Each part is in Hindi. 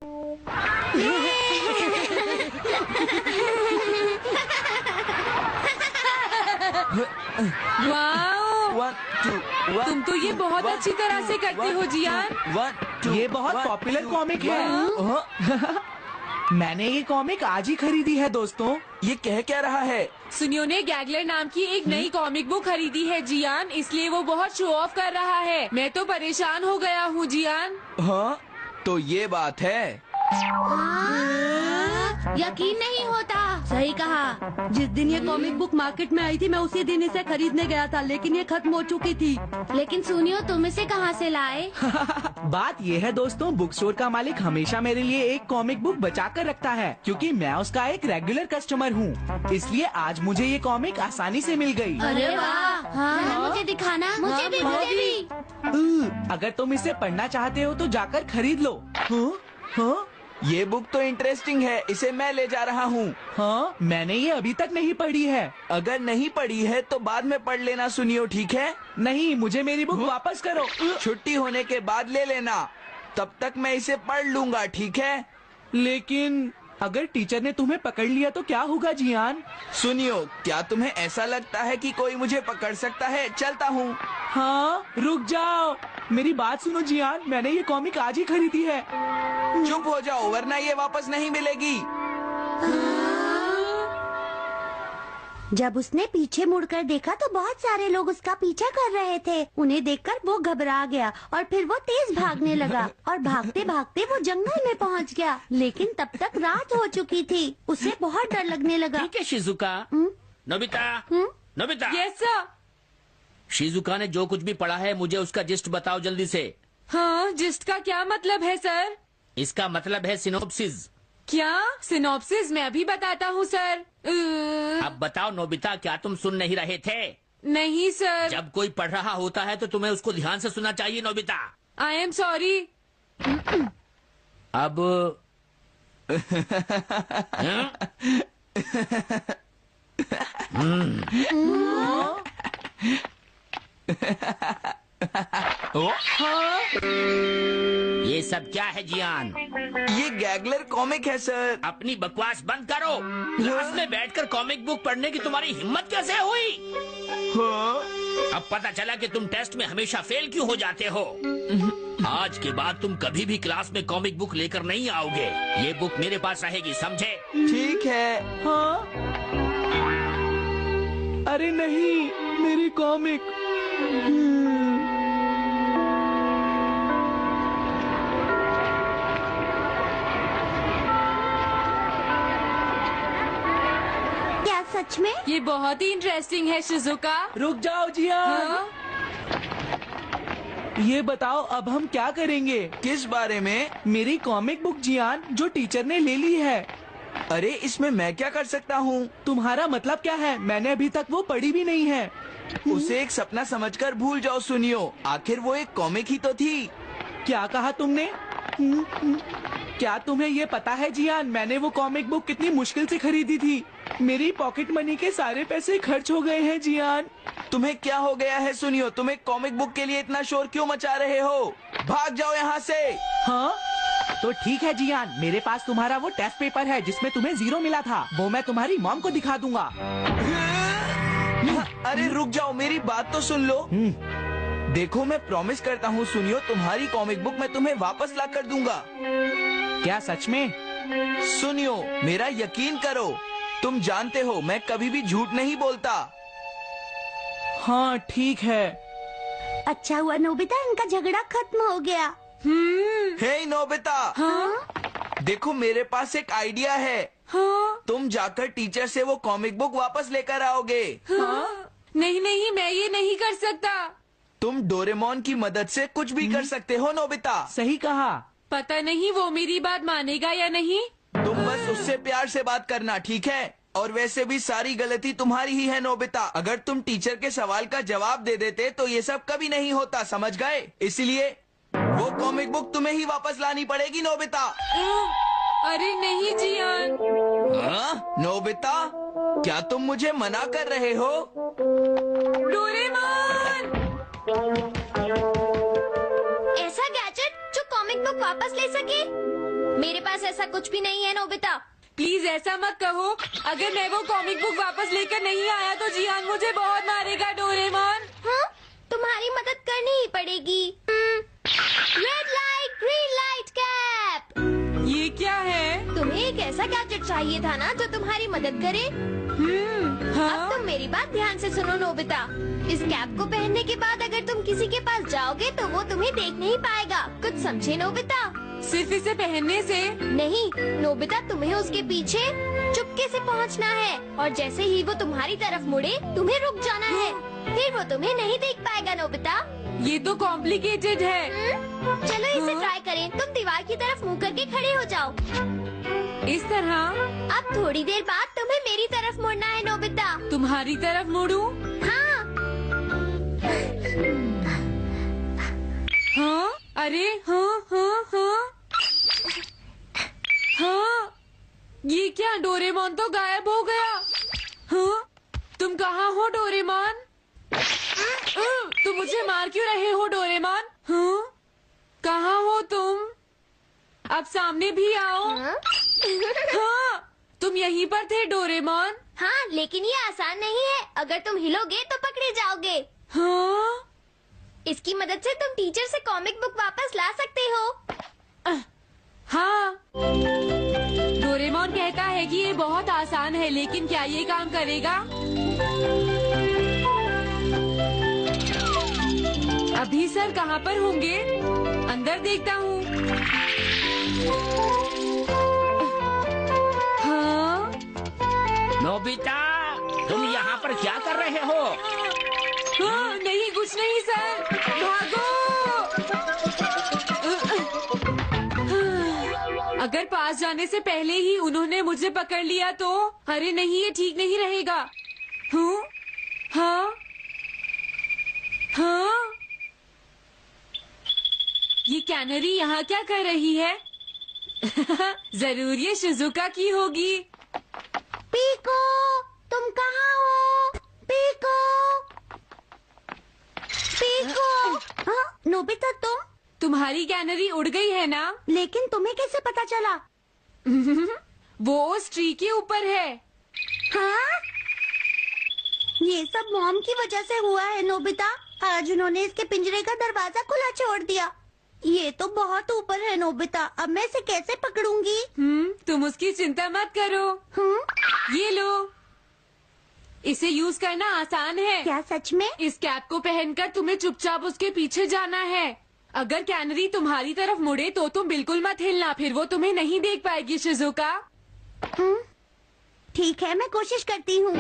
वाह, तुम तो ये बहुत अच्छी तरह से करते हो जियान। ये बहुत पॉपुलर कॉमिक है। मैंने ये कॉमिक आज ही खरीदी है दोस्तों। ये कह क्या रहा है? सुनियो ने गैगलर नाम की एक नई कॉमिक बुक खरीदी है जियान, इसलिए वो बहुत शो ऑफ कर रहा है। मैं तो परेशान हो गया हूँ जियान। हाँ, तो ये बात है। यकीन नहीं होता। सही कहा। जिस दिन ये कॉमिक बुक मार्केट में आई थी मैं उसी दिन इसे खरीदने गया था, लेकिन ये खत्म हो चुकी थी। लेकिन सुनियो, तुम इसे कहाँ से लाए? बात ये है दोस्तों, बुक स्टोर का मालिक हमेशा मेरे लिए एक कॉमिक बुक बचा कर रखता है, क्योंकि मैं उसका एक रेगुलर कस्टमर हूँ। इसलिए आज मुझे ये कॉमिक आसानी से मिल गई। अरे वाह, हाँ, मुझे दिखाना। मुझे भी। अगर तुम इसे पढ़ना चाहते हो तो जाकर खरीद लो। हाँ? ये बुक तो इंटरेस्टिंग है, इसे मैं ले जा रहा हूँ। हाँ, मैंने ये अभी तक नहीं पढ़ी है। अगर नहीं पढ़ी है तो बाद में पढ़ लेना सुनियो, ठीक है? नहीं, मुझे मेरी बुक वापस करो। छुट्टी होने के बाद ले लेना, तब तक मैं इसे पढ़ लूंगा, ठीक है? लेकिन अगर टीचर ने तुम्हें पकड़ लिया तो क्या होगा जियान? सुनियो, क्या तुम्हें ऐसा लगता है कि कोई मुझे पकड़ सकता है? चलता हूँ। हाँ, रुक जाओ, मेरी बात सुनो जियान, मैंने ये कॉमिक आज ही खरीदी है। चुप हो जाओ, वरना ये वापस नहीं मिलेगी। जब उसने पीछे मुड़कर देखा तो बहुत सारे लोग उसका पीछा कर रहे थे। उन्हें देखकर वो घबरा गया और फिर वो तेज भागने लगा और भागते भागते वो जंगल में पहुंच गया। लेकिन तब तक रात हो चुकी थी। उसे बहुत डर लगने लगा। ठीक है Shizuka. Nobita, Nobita. Yes sir. Shizuka ने जो कुछ भी पढ़ा है मुझे उसका जिस्ट बताओ जल्दी से। हाँ, जिस्ट का क्या मतलब है सर? इसका मतलब है सिनोप्सिस। क्या? सिनॉप्सिस? मैं अभी बताता हूँ सर। अब बताओ नोबिता, क्या तुम सुन नहीं रहे थे? नहीं सर। जब कोई पढ़ रहा होता है तो तुम्हें उसको ध्यान से सुनना चाहिए नोबिता। I am sorry. अब ये सब क्या है जियान? ये गैगलर कॉमिक है सर। अपनी बकवास बंद करो। क्लास में बैठकर कॉमिक बुक पढ़ने की तुम्हारी हिम्मत कैसे हुई? अब पता चला कि तुम टेस्ट में हमेशा फेल क्यों हो जाते हो। आज के बाद तुम कभी भी क्लास में कॉमिक बुक लेकर नहीं आओगे। ये बुक मेरे पास रहेगी, समझे? ठीक है। हाँ? अरे नहीं, मेरी कॉमिक। क्या सच में? ये बहुत ही इंटरेस्टिंग है शिजुका। रुक जाओ जियान। हाँ? ये बताओ अब हम क्या करेंगे? किस बारे में? मेरी कॉमिक बुक जियान, जो टीचर ने ले ली है। अरे इसमें मैं क्या कर सकता हूँ? तुम्हारा मतलब क्या है? मैंने अभी तक वो पढ़ी भी नहीं है। उसे एक सपना समझकर भूल जाओ सुनियो, आखिर वो एक कॉमिक ही तो थी। क्या कहा तुमने? क्या तुम्हें ये पता है जियान, मैंने वो कॉमिक बुक कितनी मुश्किल से खरीदी थी। मेरी पॉकेट मनी के सारे पैसे खर्च हो गए हैं जियान। तुम्हें क्या हो गया है सुनियो? तुम एक कॉमिक बुक के लिए इतना शोर क्यों मचा रहे हो? भाग जाओ यहाँ से। हाँ? तो ठीक है जियान, मेरे पास तुम्हारा वो टेस्ट पेपर है जिसमें तुम्हें 0 मिला था। वो मैं तुम्हारी मॉम को दिखा दूंगा। अरे रुक जाओ, मेरी बात तो सुन लो। देखो, मैं प्रॉमिस करता हूँ सुनियो, तुम्हारी कॉमिक बुक मैं तुम्हें वापस ला कर दूंगा। क्या सच में? सुनियो, मेरा यकीन करो, तुम जानते हो मैं कभी भी झूठ नहीं बोलता। हाँ ठीक है। अच्छा हुआ नोबिता, इनका झगड़ा खत्म हो गया। हे नोबिता। हाँ? देखो, मेरे पास एक आइडिया है। हाँ? तुम जाकर टीचर से वो कॉमिक बुक वापस लेकर आओगे। हाँ? नहीं नहीं, मैं ये नहीं कर सकता। तुम डोरेमोन की मदद से कुछ भी कर सकते हो नोबिता। सही कहा। पता नहीं वो मेरी बात मानेगा या नहीं। तुम बस उससे प्यार से बात करना, ठीक है? और वैसे भी सारी गलती तुम्हारी ही है नोबिता। अगर तुम टीचर के सवाल का जवाब दे देते तो ये सब कभी नहीं होता, समझ गए? इसलिए वो कॉमिक बुक तुम्हें ही वापस लानी पड़ेगी नोबिता। अरे नहीं जियान। नोबिता, क्या तुम मुझे मना कर रहे हो? डोरेमोन! ऐसा गैजेट जो कॉमिक बुक वापस ले सके? मेरे पास ऐसा कुछ भी नहीं है नोबिता। प्लीज ऐसा मत कहो। अगर मैं वो कॉमिक बुक वापस लेकर नहीं आया तो जियान मुझे बहुत मारेगा डोरेमोन। हाँ, तुम्हारी मदद करनी ही पड़ेगी। Red light green light cap. ये क्या है? तुम्हें एक ऐसा गैजेट चाहिए था ना जो तुम्हारी मदद करे। हाँ? अब तुम मेरी बात ध्यान से सुनो नोबिता। इस कैप को पहनने के बाद अगर तुम किसी के पास जाओगे तो वो तुम्हें देख नहीं पाएगा। कुछ समझे नोबिता? सिर्फ इसे पहनने से? नहीं नोबिता, तुम्हें उसके पीछे चुपके से पहुंचना है और जैसे ही वो तुम्हारी तरफ मुड़े तुम्हें रुक जाना है। फिर वो तुम्हें नहीं देख पाएगा नोबिता। ये तो कॉम्प्लिकेटेड है। चलो इसे ट्राई करें। तुम दीवार की तरफ मुंह करके खड़े हो जाओ। इस तरह? अब थोड़ी देर बाद तुम्हें मेरी तरफ मुड़ना है नोबिता। तुम्हारी तरफ मुड़ूं? हाँ। हाँ? अरे हाँ हाँ हाँ हाँ, ये क्या? डोरेमोन तो गायब हो गया। हाँ? तुम कहाँ हो डोरेमोन? तुम मुझे मार क्यों रहे हो डोरेमोन? हाँ? कहाँ हो तुम? अब सामने भी आओ। हाँ, तुम यहीं पर थे डोरेमोन। हाँ, लेकिन ये आसान नहीं है। अगर तुम हिलोगे तो पकड़े जाओगे। हाँ? इसकी मदद से तुम टीचर से कॉमिक बुक वापस ला सकते हो। हाँ, डोरेमोन कहता है कि ये बहुत आसान है, लेकिन क्या ये काम करेगा? अभी सर कहाँ पर होंगे? अंदर देखता हूँ। हाँ? नोबिता, तुम यहाँ पर क्या कर रहे हो? हाँ, नहीं कुछ नहीं सर, भागो। अगर पास जाने से पहले ही उन्होंने मुझे पकड़ लिया तो? अरे नहीं, ये ठीक नहीं रहेगा। हाँ? हाँ? हाँ? ये कैनरी यहाँ क्या कर रही है? जरूर ये शिजुका की होगी। पीको, तुम कहाँ हो? Piko, Piko. हाँ, नोबिता तुम्हारी कैनरी उड़ गई है ना? लेकिन तुम्हें कैसे पता चला? वो उस ट्री के ऊपर है। हाँ? ये सब मॉम की वजह से हुआ है नोबिता। आज उन्होंने इसके पिंजरे का दरवाजा खुला छोड़ दिया। ये तो बहुत ऊपर है नोबिता। अब मैं इसे कैसे पकड़ूंगी? तुम उसकी चिंता मत करो। ये लो, इसे यूज करना आसान है। क्या सच में? इस कैप को पहनकर तुम्हें चुपचाप उसके पीछे जाना है। अगर कैनरी तुम्हारी तरफ मुड़े तो तुम बिल्कुल मत हिलना, फिर वो तुम्हें नहीं देख पाएगी शिजुका। ठीक है, मैं कोशिश करती हूँ।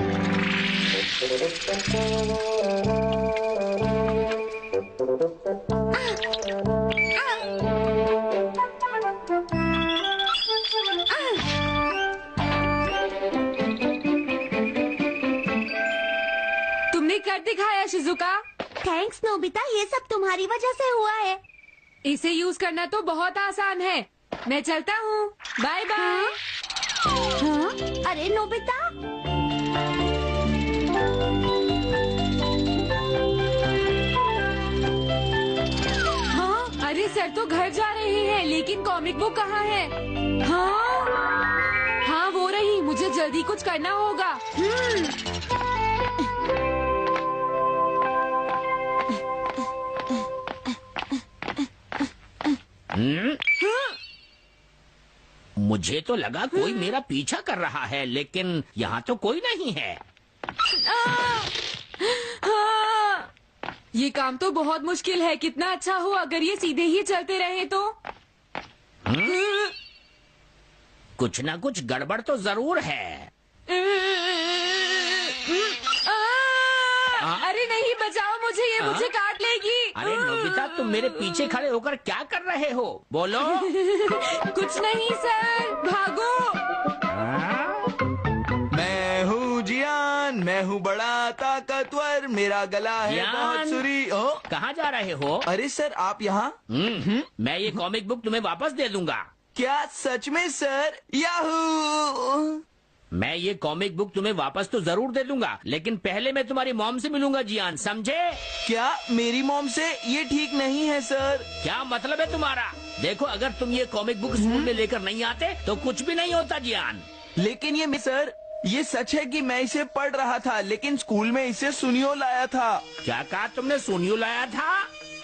तुमने कर दिखाया शिजुका। थैंक्स नोबिता, ये सब तुम्हारी वजह से हुआ है। इसे यूज करना तो बहुत आसान है। मैं चलता हूँ, बाय बाय। हाँ? अरे नोबिता, हाँ? अरे सर तो घर जा रहे हैं, लेकिन कॉमिक बुक कहाँ है? हाँ? हाँ वो रही, मुझे जल्दी कुछ करना होगा। मुझे तो लगा कोई मेरा पीछा कर रहा है, लेकिन यहाँ तो कोई नहीं है। हाँ! ये काम तो बहुत मुश्किल है। कितना अच्छा हो अगर ये सीधे ही चलते रहे तो। कुछ ना कुछ गड़बड़ तो जरूर है। अरे नहीं, बचाओ मुझे, ये मुझे काट लेगी। अरे नोबिता, तुम मेरे पीछे खड़े होकर क्या कर रहे हो? बोलो। कुछ नहीं सर, भागो। मैं हूँ जियान, मैं हूँ बड़ा ताकतवर, मेरा गला है जियान। बहुत सुरी। ओ, कहाँ जा रहे हो? अरे सर आप यहाँ? मैं ये कॉमिक बुक तुम्हें वापस दे दूंगा। क्या सच में सर? याहू! मैं ये कॉमिक बुक तुम्हें वापस तो जरूर दे दूंगा, लेकिन पहले मैं तुम्हारी मॉम से मिलूंगा जियान, समझे? क्या मेरी मॉम से? ये ठीक नहीं है सर। क्या मतलब है तुम्हारा? देखो, अगर तुम ये कॉमिक बुक स्कूल में लेकर नहीं आते तो कुछ भी नहीं होता जियान। लेकिन ये सर, ये सच है कि मैं इसे पढ़ रहा था, लेकिन स्कूल में इसे सुनियो लाया था। क्या कहा तुमने? सोनियो लाया था?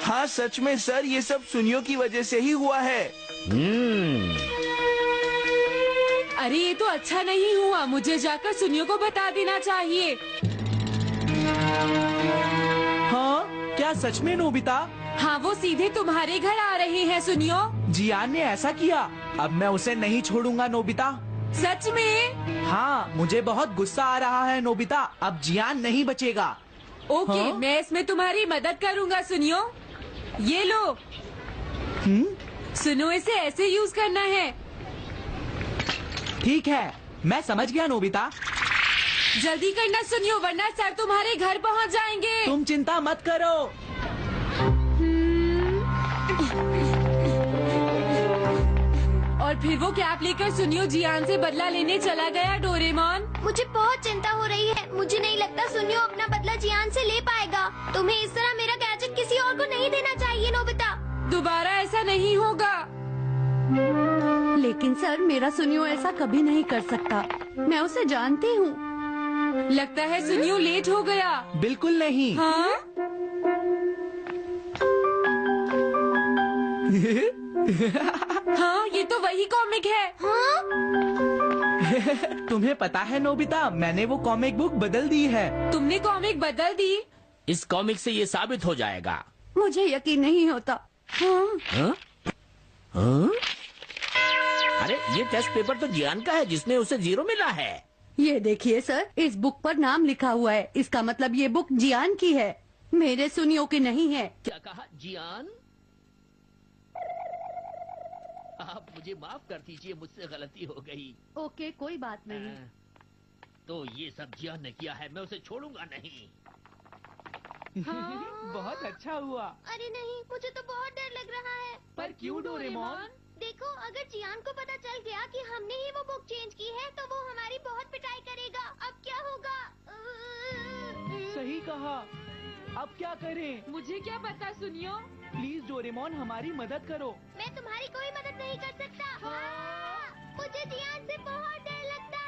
हाँ सच में सर, ये सब सुनियो की वजह से ही हुआ है। अरे ये तो अच्छा नहीं हुआ, मुझे जाकर सुनियो को बता देना चाहिए। हाँ, क्या सच में नोबिता? हाँ, वो सीधे तुम्हारे घर आ रहे हैं सुनियो। जियान ने ऐसा किया। अब मैं उसे नहीं छोड़ूंगा नोबिता। सच में? हाँ, मुझे बहुत गुस्सा आ रहा है नोबिता। अब जियान नहीं बचेगा। ओके, हाँ? मैं इसमें तुम्हारी मदद करूँगा सुनियो। ये लो। सुनो, इसे ऐसे यूज करना है। ठीक है, मैं समझ गया नोबिता। जल्दी करना सुनियो, वरना सर तुम्हारे घर पहुँच जाएंगे। तुम चिंता मत करो। और फिर वो कैप लेकर सुनियो जियान से बदला लेने चला गया। डोरेमोन, मुझे बहुत चिंता हो रही है। मुझे नहीं लगता सुनियो अपना बदला जियान से ले पाएगा। तुम्हें इस तरह मेरा गैजेट किसी और को नहीं देना चाहिए नोबिता। दोबारा ऐसा नहीं होगा। लेकिन सर, मेरा सुनियो ऐसा कभी नहीं कर सकता। मैं उसे जानती हूँ। लगता है सुनियो लेट हो गया। बिल्कुल नहीं। हाँ? हाँ, ये तो वही कॉमिक है। हाँ? तुम्हें पता है नोबिता, मैंने वो कॉमिक बुक बदल दी है। तुमने कॉमिक बदल दी? इस कॉमिक से ये साबित हो जाएगा। मुझे यकीन नहीं होता। हाँ? हाँ? हाँ? अरे, ये टेस्ट पेपर तो जियान का है, जिसने उसे 0 मिला है। ये देखिए सर, इस बुक पर नाम लिखा हुआ है। इसका मतलब ये बुक जियान की है, मेरे सुनियो की नहीं है। क्या कहा? जियान? आप मुझे माफ कर दीजिए, मुझसे गलती हो गई। ओके, कोई बात नहीं। तो ये सब जियान ने किया है, मैं उसे छोड़ूंगा नहीं। बहुत अच्छा हुआ। अरे नहीं, मुझे तो बहुत डर लग रहा है। पर क्यों डोरेमोन? देखो, अगर जियान को पता चल गया कि हमने ही वो बुक चेंज की है तो वो हमारी बहुत पिटाई करेगा। अब क्या होगा? सही कहा। अब क्या करें? मुझे क्या पता सुनियो। प्लीज डोरेमोन, हमारी मदद करो। मैं तुम्हारी कोई मदद नहीं कर सकता। मुझे जियान से बहुत डर लगता